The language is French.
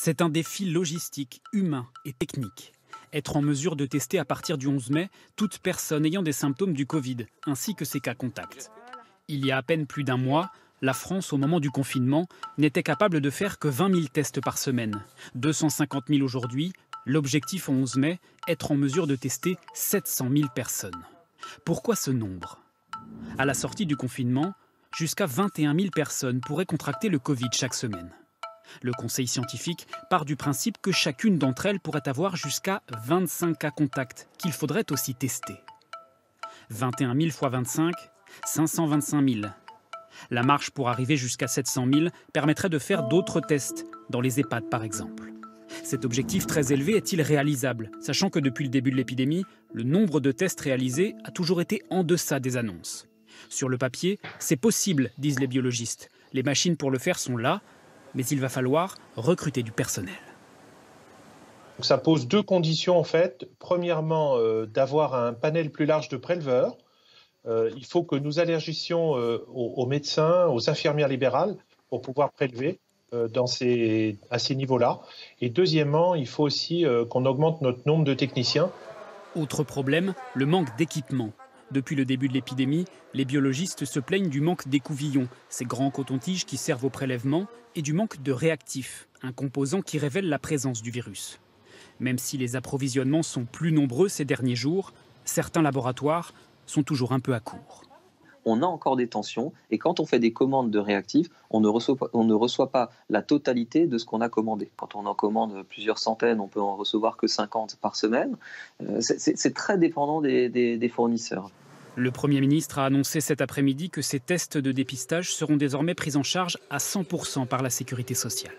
C'est un défi logistique, humain et technique. Être en mesure de tester à partir du 11 mai toute personne ayant des symptômes du Covid, ainsi que ses cas contacts. Il y a à peine plus d'un mois, la France, au moment du confinement, n'était capable de faire que 20 000 tests par semaine. 250 000 aujourd'hui. L'objectif au 11 mai, être en mesure de tester 700 000 personnes. Pourquoi ce nombre ? À la sortie du confinement, jusqu'à 21 000 personnes pourraient contracter le Covid chaque semaine. Le conseil scientifique part du principe que chacune d'entre elles pourrait avoir jusqu'à 25 cas contacts qu'il faudrait aussi tester. 21 000 x 25, 525 000. La marge pour arriver jusqu'à 700 000 permettrait de faire d'autres tests, dans les EHPAD par exemple. Cet objectif très élevé est-il réalisable, sachant que depuis le début de l'épidémie, le nombre de tests réalisés a toujours été en deçà des annonces. Sur le papier, c'est possible, disent les biologistes. Les machines pour le faire sont là, mais il va falloir recruter du personnel. Ça pose deux conditions en fait. Premièrement, d'avoir un panel plus large de préleveurs. Il faut que nous allergissions aux médecins, aux infirmières libérales pour pouvoir prélever à ces niveaux-là. Et deuxièmement, il faut aussi qu'on augmente notre nombre de techniciens. Autre problème, le manque d'équipement. Depuis le début de l'épidémie, les biologistes se plaignent du manque d'écouvillons, ces grands cotons-tiges qui servent au prélèvement, et du manque de réactifs, un composant qui révèle la présence du virus. Même si les approvisionnements sont plus nombreux ces derniers jours, certains laboratoires sont toujours un peu à court. On a encore des tensions et quand on fait des commandes de réactifs, on ne reçoit pas la totalité de ce qu'on a commandé. Quand on en commande plusieurs centaines, on peut en recevoir que 50 par semaine. C'est très dépendant des fournisseurs. Le Premier ministre a annoncé cet après-midi que ces tests de dépistage seront désormais pris en charge à 100% par la sécurité sociale.